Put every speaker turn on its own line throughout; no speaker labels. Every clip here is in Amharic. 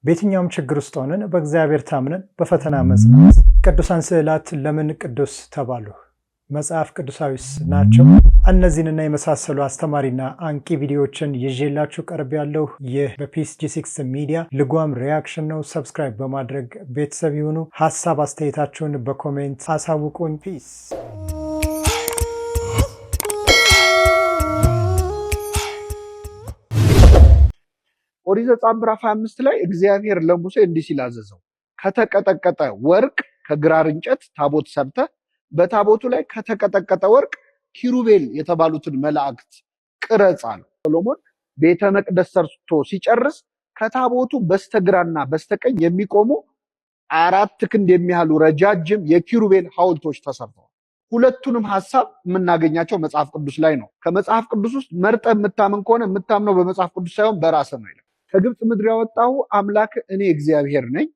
በየትኛውም ችግር ውስጥ ሆነን በእግዚአብሔር ታምነን በፈተና መጽናት። ቅዱሳን ስዕላት ለምን ቅዱስ ተባሉ? መጽሐፍ ቅዱሳዊስ ናቸው? እነዚህንና የመሳሰሉ አስተማሪና አንቂ ቪዲዮዎችን ይዤላችሁ ቀርብ ያለው ይህ በፒስ ጂ6 ሚዲያ ልጓም ሪያክሽን ነው። ሰብስክራይብ በማድረግ ቤተሰብ ይሁኑ። ሀሳብ አስተያየታችሁን በኮሜንት አሳውቁኝ። ፒስ።
ኦሪት ዘጸአት ምዕራፍ 25 ላይ እግዚአብሔር ለሙሴ እንዲህ ሲል አዘዘው፣ ከተቀጠቀጠ ወርቅ ከግራር እንጨት ታቦት ሰርተህ በታቦቱ ላይ ከተቀጠቀጠ ወርቅ ኪሩቤል የተባሉትን መላእክት ቅረጽ አለው። ሰሎሞን ቤተ መቅደስ ሰርቶ ሲጨርስ ከታቦቱ በስተግራና በስተቀኝ የሚቆሙ 4 ክንድ የሚያህሉ ረጃጅም የኪሩቤል ሐውልቶች ተሰርተዋል። ሁለቱንም ሐሳብ የምናገኛቸው መጽሐፍ ቅዱስ ላይ ነው። ከመጽሐፍ ቅዱስ ውስጥ መርጠ የምታምን ከሆነ የምታምነው በመጽሐፍ ቅዱስ ሳይሆን በራስህ ነው ይላል። ከግብፅ ምድር ያወጣሁ አምላክ እኔ እግዚአብሔር ነኝ፣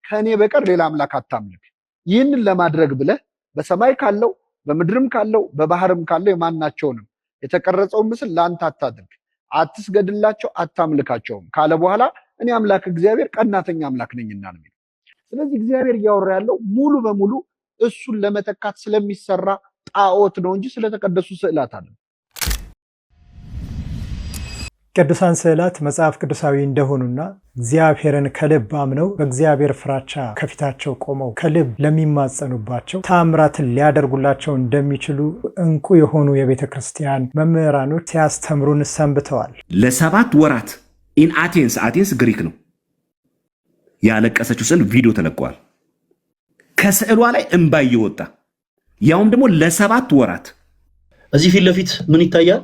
ከእኔ በቀር ሌላ አምላክ አታምልክ። ይህንን ለማድረግ ብለህ በሰማይ ካለው በምድርም ካለው በባህርም ካለው የማናቸውንም የተቀረጸውን ምስል ለአንተ አታድርግ፣ አትስገድላቸው፣ አታምልካቸውም ካለ በኋላ እኔ አምላክ እግዚአብሔር ቀናተኛ አምላክ ነኝና ነው የሚለው። ስለዚህ እግዚአብሔር እያወራ ያለው ሙሉ በሙሉ እሱን ለመተካት ስለሚሰራ ጣዖት ነው እንጂ ስለተቀደሱ ስዕላት አይደለም።
ቅዱሳን ስዕላት መጽሐፍ ቅዱሳዊ እንደሆኑና እግዚአብሔርን ከልብ አምነው በእግዚአብሔር ፍራቻ ከፊታቸው ቆመው ከልብ ለሚማጸኑባቸው ተአምራትን ሊያደርጉላቸው እንደሚችሉ እንቁ የሆኑ የቤተ ክርስቲያን መምህራኖች ሲያስተምሩን ሰንብተዋል።
ለ7 ወራት ኢን አቴንስ ግሪክ ነው ያለቀሰችው ስዕል ቪዲዮ ተለቀዋል። ከስዕሏ ላይ እንባ እየወጣ ያውም ደግሞ ለ7 ወራት።
እዚህ ፊት ለፊት ምን ይታያል?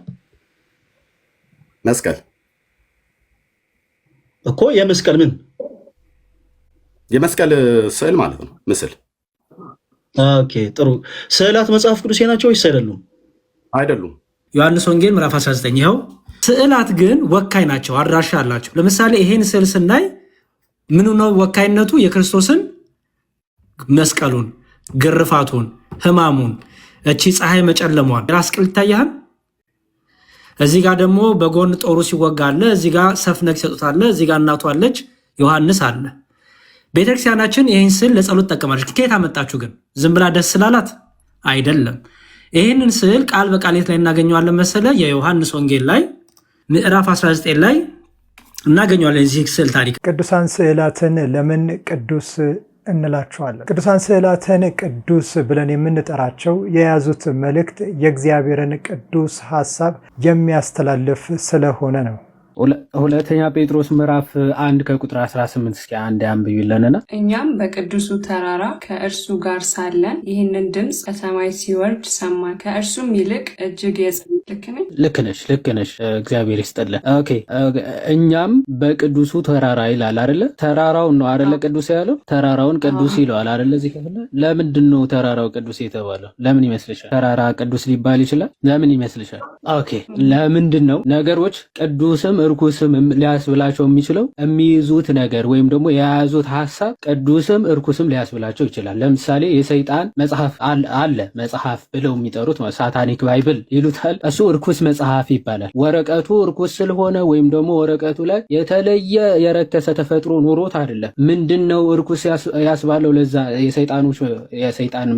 መስቀል
እኮ የመስቀል ምን
የመስቀል ስዕል ማለት ነው፣ ምስል።
ኦኬ ጥሩ። ስዕላት መጽሐፍ ቅዱሴ ናቸው ወይስ አይደሉም?
አይደሉም።
ዮሐንስ ወንጌል ምዕራፍ 19 ይኸው። ስዕላት ግን ወካይ ናቸው፣ አድራሻ አላቸው። ለምሳሌ ይሄን ስዕል ስናይ ምኑ ነው ወካይነቱ? የክርስቶስን መስቀሉን፣ ግርፋቱን፣ ሕማሙን፣ እቺ ፀሐይ መጨለሟን ራስ ቅል ይታያል። እዚህ ጋር ደግሞ በጎን ጦሩ ሲወጋ አለ። እዚህ ጋር ሰፍነግ ይሰጡታል። እዚህ ጋር እናቱ አለች፣ ዮሐንስ አለ። ቤተክርስቲያናችን ይህን ስዕል ለጸሎት ትጠቀማለች። ከየት አመጣችሁ ግን? ዝም ብላ ደስ ስላላት አይደለም። ይህንን ስዕል ቃል በቃል የት ላይ እናገኘዋለን መሰለ? የዮሐንስ ወንጌል ላይ ምዕራፍ 19 ላይ እናገኘዋለን። እዚህ ስዕል ታሪክ
ቅዱሳን ስዕላትን ለምን ቅዱስ እንላቸዋለን? ቅዱሳን ስዕላትን ቅዱስ ብለን የምንጠራቸው የያዙት መልእክት የእግዚአብሔርን ቅዱስ ሐሳብ የሚያስተላልፍ ስለሆነ ነው።
ሁለተኛ ጴጥሮስ ምዕራፍ 1 ከቁጥር 18 እስከ 1 አንብዩልንና
እኛም በቅዱሱ ተራራ ከእርሱ ጋር ሳለን ይህንን ድምፅ ከሰማይ ሲወርድ ሰማን፣ ከእርሱም ይልቅ እጅግ የጸና።
ልክ ነሽ። እግዚአብሔር ይስጥልን። ኦኬ እኛም በቅዱሱ ተራራ ይላል አይደለ? ተራራውን ነው አይደለ ቅዱስ ያለው? ተራራውን ቅዱስ ይለዋል አይደለ? እዚህ ክፍል ለምንድን ነው ተራራው ቅዱስ የተባለው? ለምን ይመስልሻል? ተራራ ቅዱስ ሊባል ይችላል? ለምን ይመስልሻል? ኦኬ ለምንድን ነው ነገሮች ቅዱስም እርኩስም ሊያስብላቸው የሚችለው? የሚይዙት ነገር ወይም ደግሞ የያዙት ሐሳብ ቅዱስም እርኩስም ሊያስብላቸው ይችላል። ለምሳሌ የሰይጣን መጽሐፍ አለ፣ መጽሐፍ ብለው የሚጠሩት ሳታኒክ ባይብል ይሉታል። እሱ እርኩስ መጽሐፍ ይባላል። ወረቀቱ እርኩስ ስለሆነ ወይም ደግሞ ወረቀቱ ላይ የተለየ የረከሰ ተፈጥሮ ኑሮት አይደለም። ምንድነው እርኩስ ያስባለው? ለዛ የሰይጣን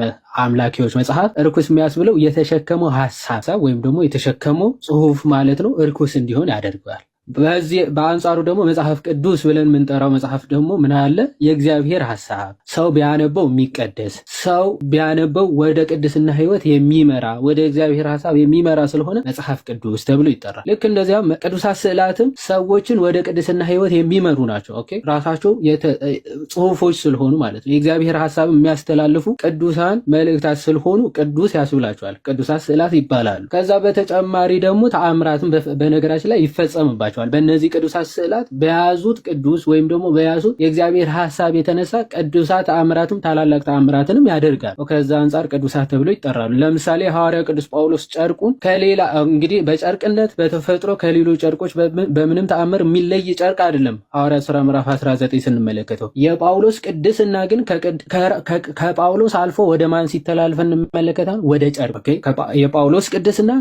አምላኪዎች መጽሐፍ እርኩስ የሚያስብለው የተሸከመው ሐሳብ ወይም ደግሞ የተሸከመው ጽሑፍ ማለት ነው እርኩስ እንዲሆን ያደርገዋል። በአንጻሩ ደግሞ መጽሐፍ ቅዱስ ብለን የምንጠራው መጽሐፍ ደግሞ ምን አለ? የእግዚአብሔር ሐሳብ ሰው ቢያነበው የሚቀደስ ሰው ቢያነበው ወደ ቅድስና ሕይወት የሚመራ ወደ እግዚአብሔር ሐሳብ የሚመራ ስለሆነ መጽሐፍ ቅዱስ ተብሎ ይጠራል። ልክ እንደዚያ ቅዱሳት ስዕላትም ሰዎችን ወደ ቅድስና ሕይወት የሚመሩ ናቸው። ኦኬ ራሳቸው ጽሑፎች ስለሆኑ ማለት ነው። የእግዚአብሔር ሐሳብ የሚያስተላልፉ ቅዱሳን መልእክታት ስለሆኑ ቅዱስ ያስብላቸዋል፣ ቅዱሳት ስዕላት ይባላሉ። ከዛ በተጨማሪ ደግሞ ተአምራትም በነገራችን ላይ ይፈጸምባቸዋል። በእነዚህ ቅዱሳት ስዕላት በያዙት ቅዱስ ወይም ደግሞ በያዙት የእግዚአብሔር ሐሳብ የተነሳ ቅዱሳት ተአምራትም ታላላቅ ተአምራትንም ያደርጋል። ከዛ አንጻር ቅዱሳት ተብለው ይጠራሉ። ለምሳሌ ሐዋርያው ቅዱስ ጳውሎስ ጨርቁን ከሌላ እንግዲህ በጨርቅነት በተፈጥሮ ከሌሎች ጨርቆች በምንም ተአምር የሚለይ ጨርቅ አይደለም። ሐዋርያት ሥራ ምዕራፍ 19 ስንመለከተው የጳውሎስ ቅድስና ግን ከጳውሎስ አልፎ ወደ ማን ሲተላለፍ እንመለከታለን? ወደ ጨርቅ። የጳውሎስ ቅድስና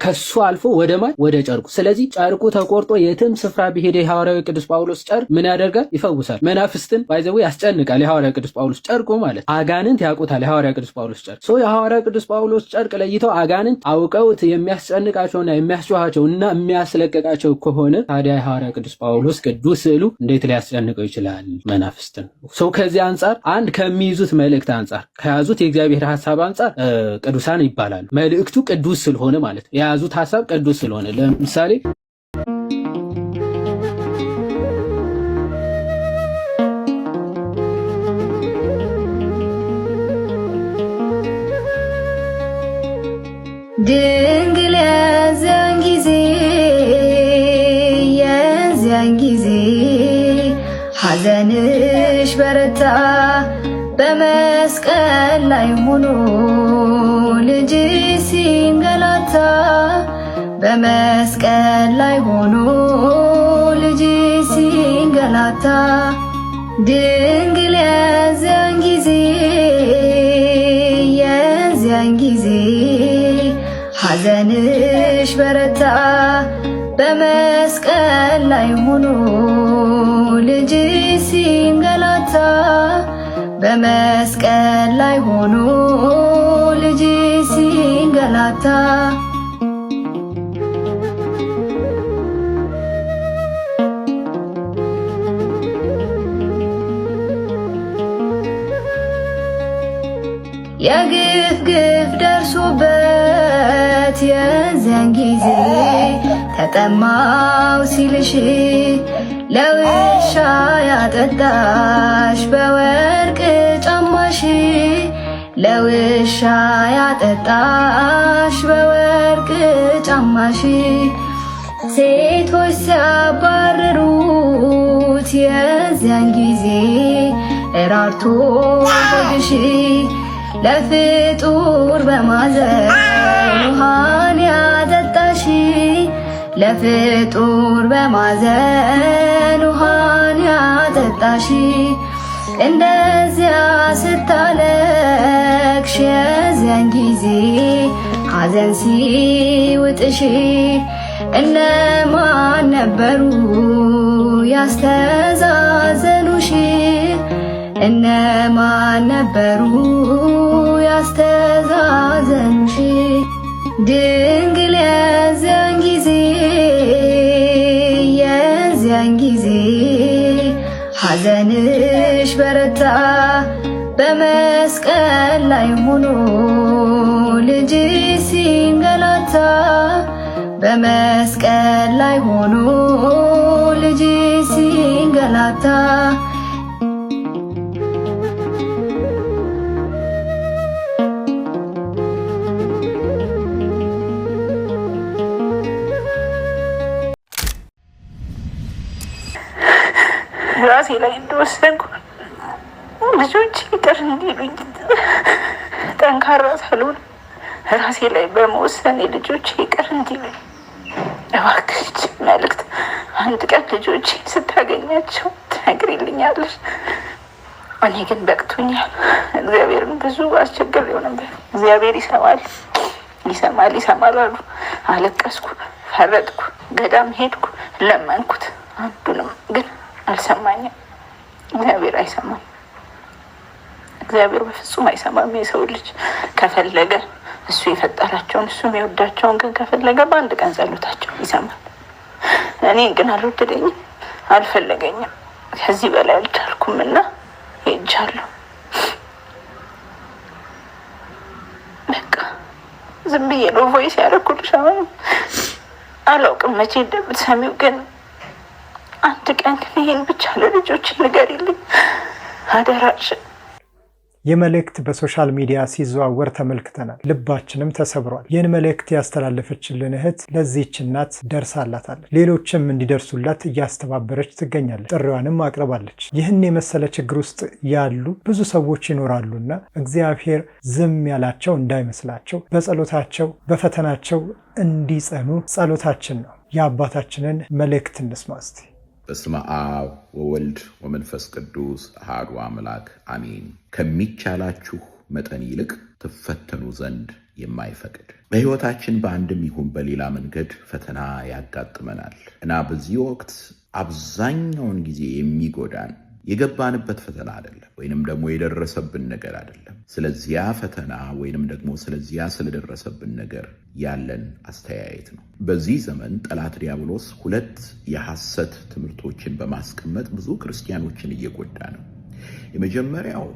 ከሱ አልፎ ወደ ማን? ወደ ጨርቁ። ስለዚህ ጨርቁ ተቆርጦ የትም ስፍራ ቢሄድ የሐዋርያው ቅዱስ ጳውሎስ ጨርቅ ምን ያደርጋል? ይፈውሳል። መናፍስትን ባይዘው ያስጨንቃል። የሐዋርያው ቅዱስ ጳውሎስ ጨርቁ ማለት አጋንንት ያውቁታል። የሐዋርያው ቅዱስ ጳውሎስ ጨርቅ የሐዋርያው ቅዱስ ጳውሎስ ጨርቅ ለይተው አጋንንት አውቀውት የሚያስጨንቃቸውና የሚያስጨዋቸው እና የሚያስለቀቃቸው ከሆነ ታዲያ የሐዋርያው ቅዱስ ጳውሎስ ቅዱስ ስዕሉ እንዴት ሊያስጨንቀው ይችላል መናፍስትን? ከዚህ አንጻር አንድ ከሚይዙት መልእክት አንጻር ከያዙት የእግዚአብሔር ሐሳብ አንጻር ቅዱሳን ይባላሉ። መልእክቱ ቅዱስ ስለሆነ ማለት ነው። የያዙት ሐሳብ ቅዱስ ስለሆነ ለምሳሌ
ድንግል የዚያን ጊዜ ሐዘንሽ በረታ በመስቀል ላይ ሆኖ ልጅ ሲንገላታ በመስቀል ላይ ሆኖ ልጅ ሲንገላታ ድንግል የዚያን ጊዜ ሐዘንሽ በረታ በመስቀል ላይ ሆኖ ልጅ ሲንገላታ በመስቀል ላይ ሆኖ ልጅ ሲንገላታ የግፍ ግፍ ደርሶበት የዚያን ጊዜ ተጠማው ሲልሽ ለውሻ ያጠጣሽ በወርቅ ጫማሽ ለውሻ ያጠጣሽ በወርቅ ጫማሽ ሴቶች ሲያባረሩት የዚያን ጊዜ እራርቶ ሆድሽ ለፍጡር በማዘን ውሃን ያጠጣሽ ለፍጡር በማዘን ውሃን ያጠጣሽ እንደዚያ ስታለቅሽ የዚያን ጊዜ ሐዘን ሲውጥሽ እነማን ነበሩ ያስተዛዘኑሽ? እነማን ነበሩ ያስተዛዘኑሽ? ድንግል የዚያን ጊዜ ሐዘንሽ በረታ በመስቀል ላይ ሆኖ ልጅ ሲንገላታ በመስቀል ላይ ሆኖ ልጅ ሲንገላታ
ራሴ ላይ እንደወሰንኩ ልጆች ይቅር እንዲሉኝ ጠንካራ ሳልሆን ራሴ ላይ በመወሰን ልጆች ይቅር እንዲሉኝ እባክሽ መልእክት አንድ ቀን ልጆቼን ስታገኛቸው ትነግሪልኛለሽ። እኔ ግን በቅቶኛል። እግዚአብሔርን ብዙ አስቸግሬው ነበር። እግዚአብሔር ይሰማል አሉ። አለቀስኩ፣ ፈረጥኩ፣ ገዳም ሄድኩ፣ ለመንኩት። አንዱንም ግን አልሰማኝም። እግዚአብሔር አይሰማም። እግዚአብሔር በፍጹም አይሰማም። የሰው ልጅ ከፈለገ እሱ የፈጠራቸውን እሱ የሚወዳቸውን ግን ከፈለገ በአንድ ቀን ጸሎታቸው ይሰማል። እኔ ግን አልወደደኝም፣ አልፈለገኝም። ከዚህ በላይ አልቻልኩም እና ሄጃለሁ። በቃ ዝም ብዬ ነው ቮይስ ያደረኩልሽ። አሁን አላውቅም መቼ እንደምትሰሚው፣ ግን አንድ ቀን ግን ይህን ብቻ ለልጆች ንገሪልኝ አደራሽ።
ይህ መልእክት በሶሻል ሚዲያ ሲዘዋወር ተመልክተናል። ልባችንም ተሰብሯል። ይህን መልእክት ያስተላለፈችልን እህት ለዚህች እናት ደርሳላታለች። ሌሎችም እንዲደርሱላት እያስተባበረች ትገኛለች። ጥሪዋንም አቅርባለች። ይህን የመሰለ ችግር ውስጥ ያሉ ብዙ ሰዎች ይኖራሉና እግዚአብሔር ዝም ያላቸው እንዳይመስላቸው፣ በጸሎታቸው በፈተናቸው እንዲጸኑ ጸሎታችን ነው። የአባታችንን መልእክት እንስማ እስቲ።
በስመ አብ ወወልድ ወመንፈስ ቅዱስ አሐዱ አምላክ አሜን። ከሚቻላችሁ መጠን ይልቅ ትፈተኑ ዘንድ የማይፈቅድ። በሕይወታችን በአንድም ይሁን በሌላ መንገድ ፈተና ያጋጥመናል እና በዚህ ወቅት አብዛኛውን ጊዜ የሚጎዳን የገባንበት ፈተና አይደለም፣ ወይንም ደግሞ የደረሰብን ነገር አይደለም። ስለዚያ ፈተና ወይንም ደግሞ ስለዚያ ስለደረሰብን ነገር ያለን አስተያየት ነው። በዚህ ዘመን ጠላት ዲያብሎስ ሁለት የሐሰት ትምህርቶችን በማስቀመጥ ብዙ ክርስቲያኖችን እየጎዳ ነው። የመጀመሪያው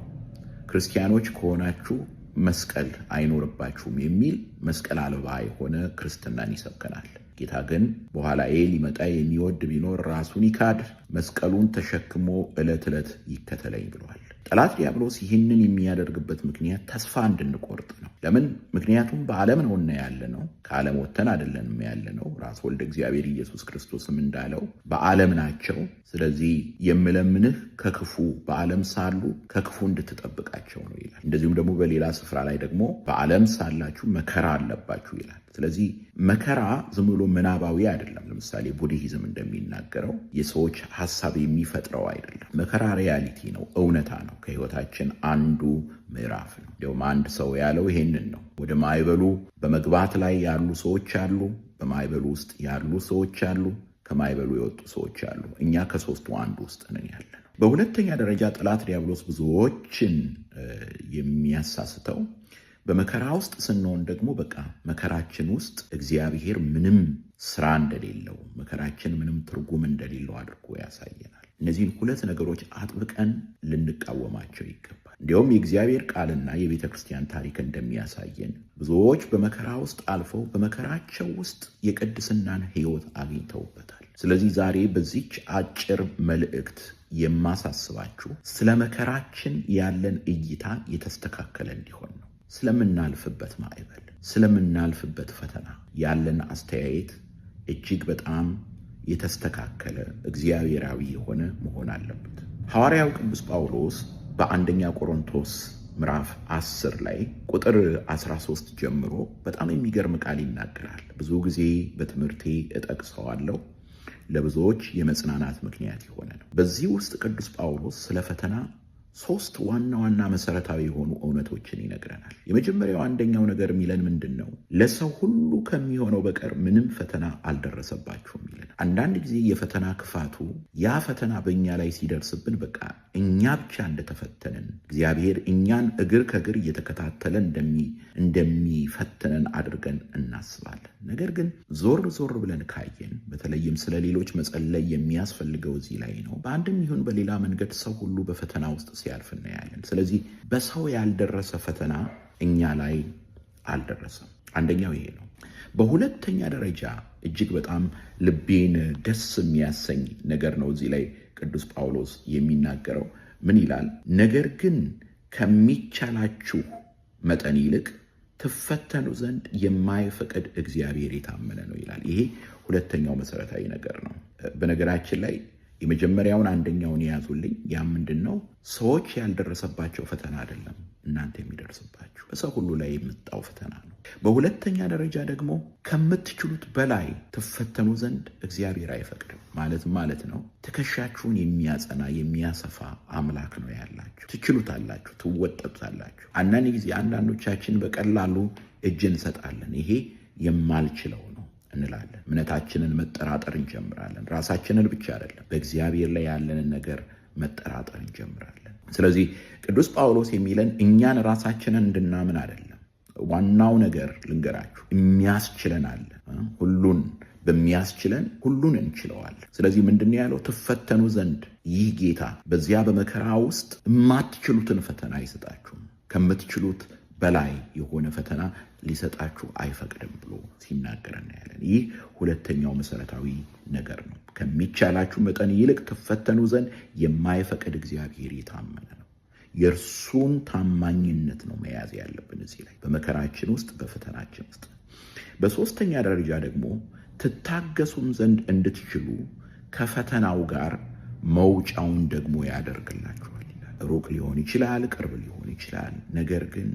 ክርስቲያኖች ከሆናችሁ መስቀል አይኖርባችሁም የሚል መስቀል አልባ የሆነ ክርስትናን ይሰብከናል። ጌታ ግን በኋላ ሊመጣ የሚወድ ቢኖር ራሱን ይካድ፣ መስቀሉን ተሸክሞ ዕለት ዕለት ይከተለኝ ብሏል። ጠላት ዲያብሎስ ይህንን የሚያደርግበት ምክንያት ተስፋ እንድንቆርጥ ነው። ለምን? ምክንያቱም በዓለም ነውና ያለ ነው፣ ከዓለም ወጥተን አይደለንም ያለ ነው። ራስ ወልደ እግዚአብሔር ኢየሱስ ክርስቶስም እንዳለው በዓለም ናቸው፣ ስለዚህ የምለምንህ ከክፉ በዓለም ሳሉ ከክፉ እንድትጠብቃቸው ነው ይላል። እንደዚሁም ደግሞ በሌላ ስፍራ ላይ ደግሞ በዓለም ሳላችሁ መከራ አለባችሁ ይላል። ስለዚህ መከራ ዝም ብሎ ምናባዊ አይደለም። ለምሳሌ ቡድሂዝም እንደሚናገረው የሰዎች ሐሳብ የሚፈጥረው አይደለም። መከራ ሪያሊቲ ነው፣ እውነታ ነው፣ ከህይወታችን አንዱ ምዕራፍ ነው። እንዲሁም አንድ ሰው ያለው ይሄንን ነው። ወደ ማዕበሉ በመግባት ላይ ያሉ ሰዎች አሉ፣ በማዕበሉ ውስጥ ያሉ ሰዎች አሉ፣ ከማዕበሉ የወጡ ሰዎች አሉ። እኛ ከሶስቱ አንዱ ውስጥ ነን ያለ ነው። በሁለተኛ ደረጃ ጠላት ዲያብሎስ ብዙዎችን የሚያሳስተው በመከራ ውስጥ ስንሆን ደግሞ በቃ መከራችን ውስጥ እግዚአብሔር ምንም ስራ እንደሌለው፣ መከራችን ምንም ትርጉም እንደሌለው አድርጎ ያሳየናል። እነዚህን ሁለት ነገሮች አጥብቀን ልንቃወማቸው ይገባል። እንዲሁም የእግዚአብሔር ቃልና የቤተ ክርስቲያን ታሪክ እንደሚያሳየን ብዙዎች በመከራ ውስጥ አልፈው በመከራቸው ውስጥ የቅድስናን ሕይወት አግኝተውበታል። ስለዚህ ዛሬ በዚች አጭር መልእክት የማሳስባችሁ ስለ መከራችን ያለን እይታ የተስተካከለ እንዲሆን ነው። ስለምናልፍበት ማዕበል፣ ስለምናልፍበት ፈተና ያለን አስተያየት እጅግ በጣም የተስተካከለ እግዚአብሔራዊ የሆነ መሆን አለበት። ሐዋርያው ቅዱስ ጳውሎስ በአንደኛ ቆሮንቶስ ምዕራፍ 10 ላይ ቁጥር 13 ጀምሮ በጣም የሚገርም ቃል ይናገራል። ብዙ ጊዜ በትምህርቴ እጠቅሰዋለሁ። ለብዙዎች የመጽናናት ምክንያት የሆነ ነው። በዚህ ውስጥ ቅዱስ ጳውሎስ ስለ ፈተና 3 ዋና ዋና መሰረታዊ የሆኑ እውነቶችን ይነግረናል። የመጀመሪያው አንደኛው ነገር የሚለን ምንድን ነው? ለሰው ሁሉ ከሚሆነው በቀር ምንም ፈተና አልደረሰባችሁም ይለን። አንዳንድ ጊዜ የፈተና ክፋቱ ያ ፈተና በእኛ ላይ ሲደርስብን በቃ እኛ ብቻ እንደተፈተንን እግዚአብሔር እኛን እግር ከእግር እየተከታተለ እንደሚፈትነን አድርገን እናስባለን። ነገር ግን ዞር ዞር ብለን ካየን በተለይም ስለ ሌሎች መጸለይ የሚያስፈልገው እዚህ ላይ ነው። በአንድም ይሁን በሌላ መንገድ ሰው ሁሉ በፈተና ውስጥ ሲያልፍ እናያለን። ስለዚህ በሰው ያልደረሰ ፈተና እኛ ላይ አልደረሰም። አንደኛው ይሄ ነው። በሁለተኛ ደረጃ እጅግ በጣም ልቤን ደስ የሚያሰኝ ነገር ነው እዚህ ላይ ቅዱስ ጳውሎስ የሚናገረው። ምን ይላል? ነገር ግን ከሚቻላችሁ መጠን ይልቅ ትፈተኑ ዘንድ የማይፈቅድ እግዚአብሔር የታመነ ነው ይላል። ይሄ ሁለተኛው መሰረታዊ ነገር ነው። በነገራችን ላይ የመጀመሪያውን አንደኛውን የያዙልኝ። ያ ምንድን ነው? ሰዎች ያልደረሰባቸው ፈተና አይደለም እናንተ የሚደርስባችሁ፣ በሰው ሁሉ ላይ የምጣው ፈተና ነው። በሁለተኛ ደረጃ ደግሞ ከምትችሉት በላይ ትፈተኑ ዘንድ እግዚአብሔር አይፈቅድም። ማለት ነው ትከሻችሁን የሚያጸና የሚያሰፋ አምላክ ነው ያላችሁ። ትችሉታላችሁ፣ ትወጠጡታላችሁ። አንዳንድ ጊዜ አንዳንዶቻችን በቀላሉ እጅ እንሰጣለን። ይሄ የማልችለው ነው እንላለን። እምነታችንን መጠራጠር እንጀምራለን። ራሳችንን ብቻ አይደለም፣ በእግዚአብሔር ላይ ያለንን ነገር መጠራጠር እንጀምራለን። ስለዚህ ቅዱስ ጳውሎስ የሚለን እኛን ራሳችንን እንድናምን አይደለም። ዋናው ነገር ልንገራችሁ፣ የሚያስችለን አለ። ሁሉን በሚያስችለን ሁሉን እንችለዋለን። ስለዚህ ምንድን ነው ያለው? ትፈተኑ ዘንድ ይህ ጌታ በዚያ በመከራ ውስጥ የማትችሉትን ፈተና አይሰጣችሁም፣ ከምትችሉት በላይ የሆነ ፈተና ሊሰጣችሁ አይፈቅድም ብሎ ሲናገር እናያለን። ይህ ሁለተኛው መሰረታዊ ነገር ነው። ከሚቻላችሁ መጠን ይልቅ ትፈተኑ ዘንድ የማይፈቅድ እግዚአብሔር የታመነ ነው። የእርሱን ታማኝነት ነው መያዝ ያለብን እዚህ ላይ በመከራችን ውስጥ በፈተናችን ውስጥ። በሶስተኛ ደረጃ ደግሞ ትታገሱም ዘንድ እንድትችሉ ከፈተናው ጋር መውጫውን ደግሞ ያደርግላችኋል ይላል። ሩቅ ሊሆን ይችላል፣ ቅርብ ሊሆን ይችላል። ነገር ግን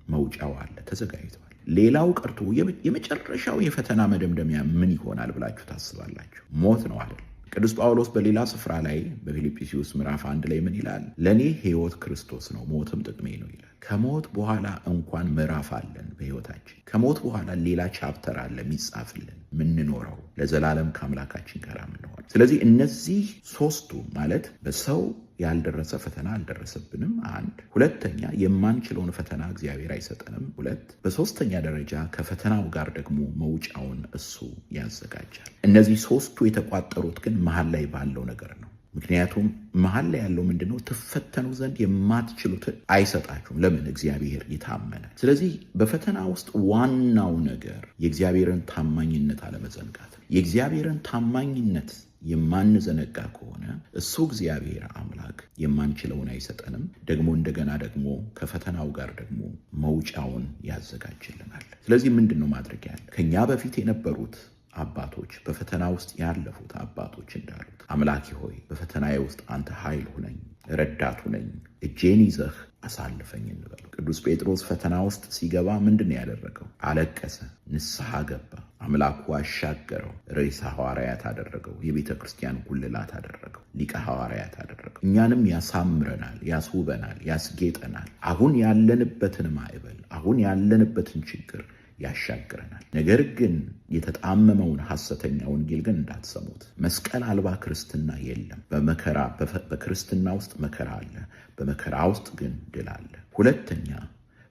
መውጫው አለ፣ ተዘጋጅቷል። ሌላው ቀርቶ የመጨረሻው የፈተና መደምደሚያ ምን ይሆናል ብላችሁ ታስባላችሁ? ሞት ነው አይደል? ቅዱስ ጳውሎስ በሌላ ስፍራ ላይ በፊልጵስዩስ ምዕራፍ 1 ላይ ምን ይላል? ለእኔ ሕይወት ክርስቶስ ነው፣ ሞትም ጥቅሜ ነው ይላል። ከሞት በኋላ እንኳን ምዕራፍ አለን በሕይወታችን። ከሞት በኋላ ሌላ ቻፕተር አለ የሚጻፍልን፣ ምንኖረው ለዘላለም ከአምላካችን ጋር ምንሆን። ስለዚህ እነዚህ ሶስቱ ማለት በሰው ያልደረሰ ፈተና አልደረሰብንም፣ አንድ። ሁለተኛ የማንችለውን ፈተና እግዚአብሔር አይሰጠንም፣ ሁለት። በሶስተኛ ደረጃ ከፈተናው ጋር ደግሞ መውጫውን እሱ ያዘጋጃል። እነዚህ ሶስቱ የተቋጠሩት ግን መሀል ላይ ባለው ነገር ነው። ምክንያቱም መሀል ላይ ያለው ምንድነው? ትፈተኑ ዘንድ የማትችሉትን አይሰጣችሁም። ለምን? እግዚአብሔር የታመነ። ስለዚህ በፈተና ውስጥ ዋናው ነገር የእግዚአብሔርን ታማኝነት አለመዘንጋት። የእግዚአብሔርን ታማኝነት የማንዘነጋ ከሆነ እሱ እግዚአብሔር አምላክ የማንችለውን አይሰጠንም፣ ደግሞ እንደገና ደግሞ ከፈተናው ጋር ደግሞ መውጫውን ያዘጋጅልናል። ስለዚህ ምንድነው ማድረግ ያለ? ከኛ በፊት የነበሩት አባቶች፣ በፈተና ውስጥ ያለፉት አባቶች እንዳሉት አምላኬ ሆይ በፈተናዬ ውስጥ አንተ ኃይል ሁነኝ፣ ረዳት ሁነኝ፣ እጄን ይዘህ አሳልፈኝ እንበሉ። ቅዱስ ጴጥሮስ ፈተና ውስጥ ሲገባ ምንድን ያደረገው? አለቀሰ፣ ንስሐ ገባ፣ አምላኩ አሻገረው፣ ርዕሰ ሐዋርያት አደረገው፣ የቤተ ክርስቲያን ጉልላት አደረገው፣ ሊቀ ሐዋርያት አደረገው። እኛንም ያሳምረናል፣ ያስውበናል፣ ያስጌጠናል። አሁን ያለንበትን ማዕበል፣ አሁን ያለንበትን ችግር ያሻግረናል። ነገር ግን የተጣመመውን ሐሰተኛ ወንጌል ግን እንዳትሰሙት። መስቀል አልባ ክርስትና የለም። በክርስትና ውስጥ መከራ አለ፣ በመከራ ውስጥ ግን ድል አለ። ሁለተኛ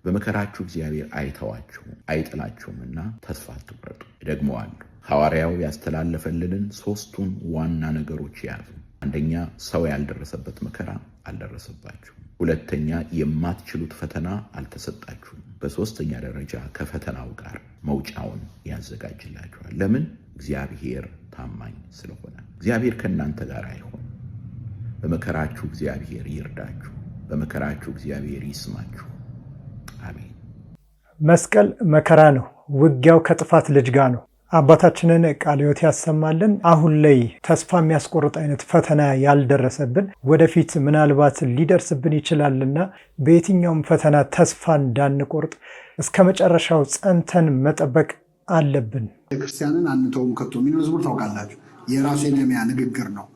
በመከራችሁ እግዚአብሔር አይተዋችሁም አይጥላችሁምና ተስፋ አትቁረጡ። እደግመዋለሁ። ሐዋርያው ያስተላለፈልንን ሶስቱን ዋና ነገሮች ያዙ። አንደኛ ሰው ያልደረሰበት መከራ አልደረሰባችሁም። ሁለተኛ የማትችሉት ፈተና አልተሰጣችሁም። በሶስተኛ ደረጃ ከፈተናው ጋር መውጫውን ያዘጋጅላችኋል። ለምን? እግዚአብሔር ታማኝ ስለሆነ። እግዚአብሔር ከእናንተ ጋር አይሆን። በመከራችሁ እግዚአብሔር ይርዳችሁ። በመከራችሁ እግዚአብሔር ይስማችሁ። አሜን።
መስቀል መከራ ነው። ውጊያው ከጥፋት ልጅ ጋር ነው። አባታችንን ቃለ ሕይወት ያሰማልን። አሁን ላይ ተስፋ የሚያስቆርጥ አይነት ፈተና ያልደረሰብን ወደፊት ምናልባት ሊደርስብን ይችላልና በየትኛውም ፈተና ተስፋ እንዳንቆርጥ እስከ መጨረሻው ጸንተን መጠበቅ አለብን።
ክርስቲያንን አንተውም ከቶ የሚል መዝሙር ታውቃላችሁ። የራሱ የነሚያ ንግግር ነው።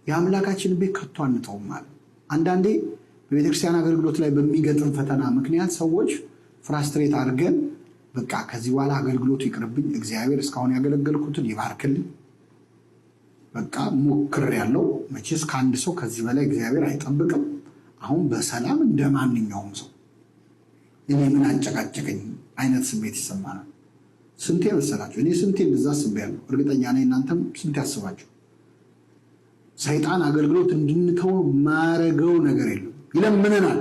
የአምላካችን ቤት ከቶ አንተውም ማለት። አንዳንዴ በቤተክርስቲያን አገልግሎት ላይ በሚገጥም ፈተና ምክንያት ሰዎች ፍራስትሬት አድርገን በቃ ከዚህ በኋላ አገልግሎቱ ይቅርብኝ፣ እግዚአብሔር እስካሁን ያገለገልኩትን ይባርክልኝ፣ በቃ ሞክሬያለሁ፣ መቼስ ከአንድ ሰው ከዚህ በላይ እግዚአብሔር አይጠብቅም፣ አሁን በሰላም እንደ ማንኛውም ሰው እኔ ምን አጨቃጨቀኝ አይነት ስሜት ይሰማናል። ስንቴ መሰላችሁ? እኔ ስንቴ እንደዛ አስቤያለሁ። እርግጠኛ ነኝ እናንተም ስንቴ አስባችሁ። ሰይጣን አገልግሎት እንድንተው ማረገው ነገር የለም። ይለምነናል።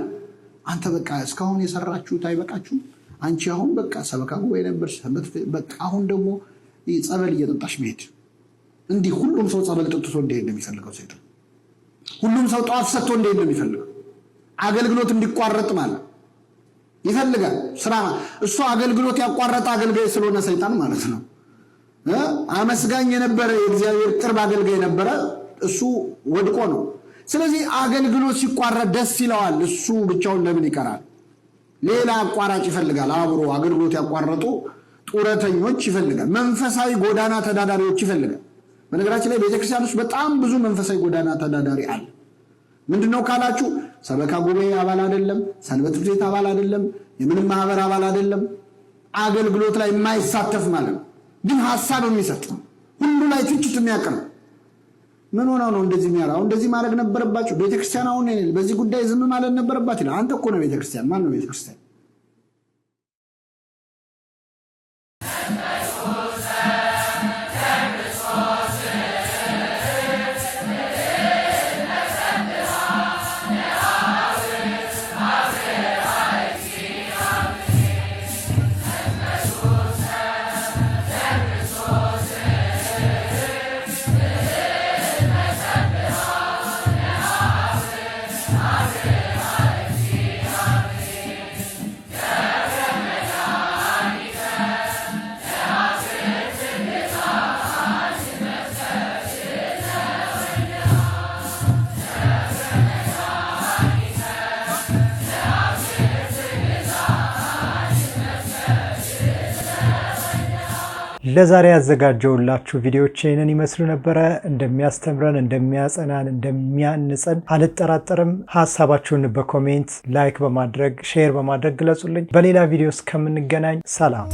አንተ በቃ እስካሁን የሰራችሁት አይበቃችሁም? አንቺ አሁን በቃ ሰበካ ጉባኤ ነበር፣ በቃ አሁን ደግሞ ጸበል እየጠጣሽ መሄድ። እንዲህ ሁሉም ሰው ጸበል ጠጥቶ እንዲሄድ ነው የሚፈልገው ሰይጣን። ሁሉም ሰው ጠዋት ሰጥቶ እንዲሄድ ነው የሚፈልገው። አገልግሎት እንዲቋረጥ ማለት ይፈልጋል። ስራ እሱ አገልግሎት ያቋረጠ አገልጋይ ስለሆነ ሰይጣን ማለት ነው። አመስጋኝ የነበረ የእግዚአብሔር ቅርብ አገልጋይ የነበረ እሱ ወድቆ ነው። ስለዚህ አገልግሎት ሲቋረጥ ደስ ይለዋል። እሱ ብቻውን ለምን ይቀራል? ሌላ አቋራጭ ይፈልጋል። አብሮ አገልግሎት ያቋረጡ ጡረተኞች ይፈልጋል። መንፈሳዊ ጎዳና ተዳዳሪዎች ይፈልጋል። በነገራችን ላይ ቤተክርስቲያን ውስጥ በጣም ብዙ መንፈሳዊ ጎዳና ተዳዳሪ አለ። ምንድነው ካላችሁ ሰበካ ጉባኤ አባል አይደለም፣ ሰንበት ትምህርት ቤት አባል አይደለም፣ የምንም ማህበር አባል አይደለም፣ አገልግሎት ላይ የማይሳተፍ ማለት ነው። ግን ሐሳብ የሚሰጥ ሁሉ ላይ ትችት የሚያቀርብ ምን ሆነው ነው እንደዚህ የሚያራው? እንደዚህ ማድረግ ነበረባችሁ። ቤተክርስቲያን አሁን በዚህ ጉዳይ ዝም ማለት ነበረባት ይላል። አንተ እኮ ነው ቤተክርስቲያን። ማን ነው ቤተክርስቲያን?
ለዛሬ ያዘጋጀውላችሁ ቪዲዮዎች ይህንን ይመስሉ ነበረ። እንደሚያስተምረን፣ እንደሚያጸናን፣ እንደሚያንጸን አልጠራጠርም። ሀሳባችሁን በኮሜንት ላይክ በማድረግ ሼር በማድረግ ግለጹልኝ። በሌላ ቪዲዮ እስከምንገናኝ ሰላም።